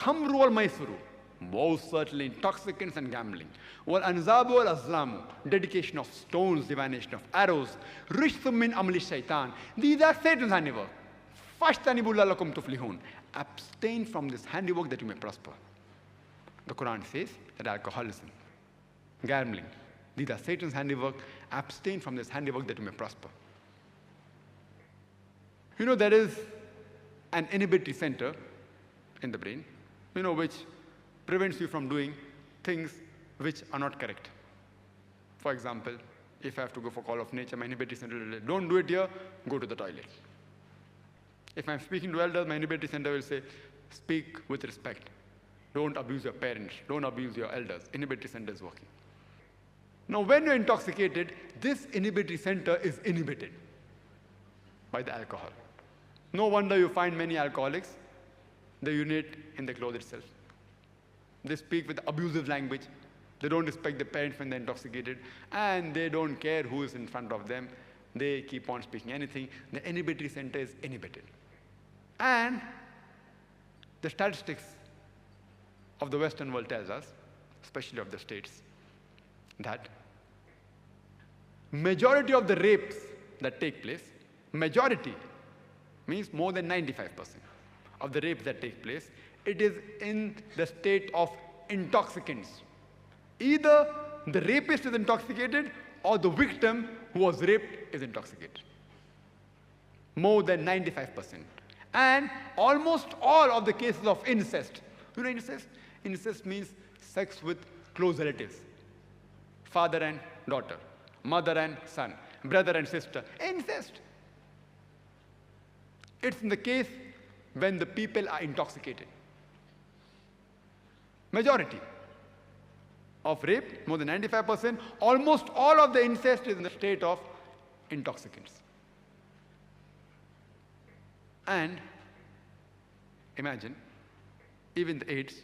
Khamru wal maisuru, most certainly intoxicants and gambling. Wal anzabu wal azlamu, dedication of stones, divination of arrows. Rishthum min amali shaitan, these are Satan's handiwork. Fashtanibu lalakum tuflihun, abstain from this handiwork that you may prosper. The Quran says that alcoholism, gambling, these are Satan's handiwork. Abstain from this handiwork that you may prosper. You know, there is an inhibitory center in the brain, which prevents you from doing things which are not correct. For example, if I have to go for call of nature, my inhibitory center will say, don't do it here, go to the toilet. If I'm speaking to elders, my inhibitory center will say, speak with respect. Don't abuse your parents. Don't abuse your elders. Inhibitory center is working. Now, when you're intoxicated, this inhibitory center is inhibited by the alcohol. No wonder you find many alcoholics, they urinate in the clothes itself. They speak with abusive language. They don't respect their parents when they're intoxicated, and they don't care who is in front of them. They keep on speaking anything. The inhibitory center is inhibited. And the statistics of the Western world tells us, especially of the States, that majority of the rapes that take place, majority means more than 95% of the rapes that take place, it is in the state of intoxicants. Either the rapist is intoxicated or the victim who was raped is intoxicated. More than 95%. And almost all of the cases of incest. You know incest? Incest means sex with close relatives. Father and daughter, mother and son, brother and sister. Incest. It's in the case when the people are intoxicated. Majority of rape, more than 95%, almost all of the incest is in the state of intoxicants. And imagine, even the AIDS,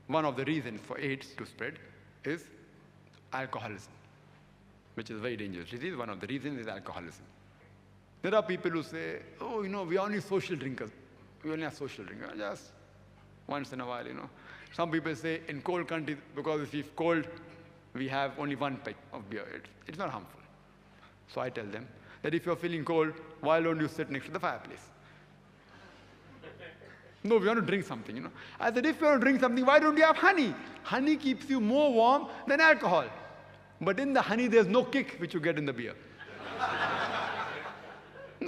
one of the reasons for AIDS to spread is alcoholism, which is a very dangerous disease. One of the reasons is alcoholism. There are people who say, oh, we are only social drinkers. We only are social drinkers, just once in a while, Some people say in cold countries, because if it's cold, we have only one peg of beer. It's not harmful. So I tell them that if you're feeling cold, why don't you sit next to the fireplace? No, we want to drink something, I said, if you want to drink something, why don't you have honey? Honey keeps you more warm than alcohol. But in the honey, there's no kick which you get in the beer.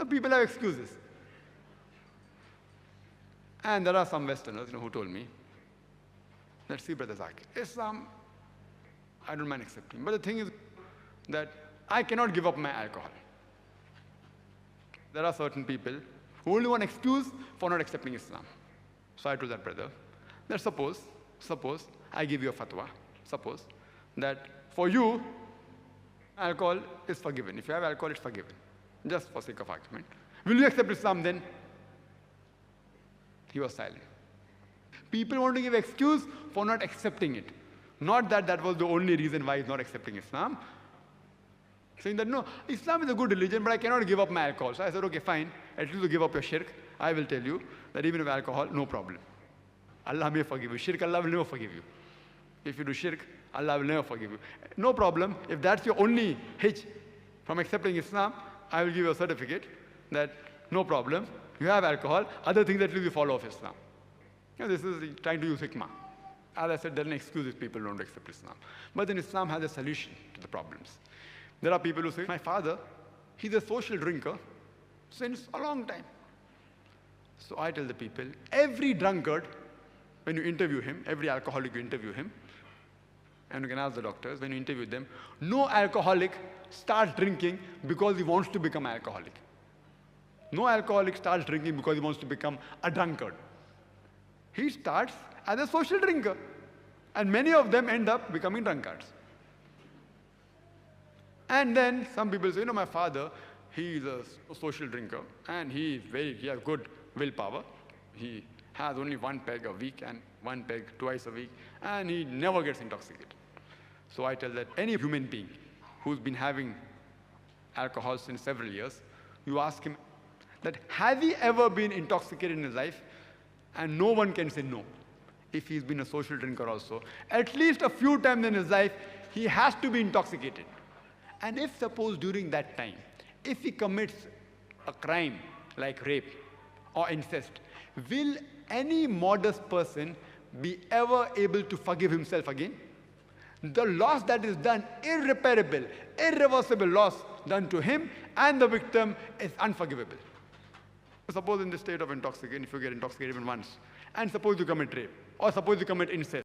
People have excuses. And there are some Westerners, who told me, let's see, Brother Zakir, Islam, I don't mind accepting. But the thing is that I cannot give up my alcohol. There are certain people who only want an excuse for not accepting Islam. So I told that brother, that suppose I give you a fatwa, suppose that for you, alcohol is forgiven. If you have alcohol, it's forgiven. Just for sake of argument. Will you accept Islam then? He was silent. People want to give excuse for not accepting it. Not that that was the only reason why he's not accepting Islam. Saying that, no, Islam is a good religion, but I cannot give up my alcohol. So I said, okay, fine. At least to give up your shirk, I will tell you that even with alcohol, no problem. Allah may forgive you. Shirk, Allah will never forgive you. If you do shirk, Allah will never forgive you. No problem. If that's your only hitch from accepting Islam, I will give you a certificate that no problem. You have alcohol. Other things that you follow of Islam. This is trying to use hikmah. As I said, there are no excuses people don't accept Islam. But then Islam has a solution to the problems. There are people who say, my father, he's a social drinker since a long time. So I tell the people, every drunkard, when you interview him, every alcoholic you interview him, and you can ask the doctors, when you interview them, no alcoholic starts drinking because he wants to become alcoholic. No alcoholic starts drinking because he wants to become a drunkard. He starts as a social drinker. And many of them end up becoming drunkards. And then some people say, my father, he is a social drinker and he has good willpower. He has only one peg a week and one peg twice a week, and he never gets intoxicated. So I tell that any human being who's been having alcohol since several years, you ask him that, has he ever been intoxicated in his life? And no one can say no. if he's been a social drinker also, at least a few times in his life, he has to be intoxicated. And if suppose during that time, if he commits a crime like rape or incest, will any modest person be ever able to forgive himself again? The loss that is done, irreparable, irreversible loss done to him and the victim is unforgivable. Suppose in the state of intoxication, if you get intoxicated even once, and suppose you commit rape, or suppose you commit incest,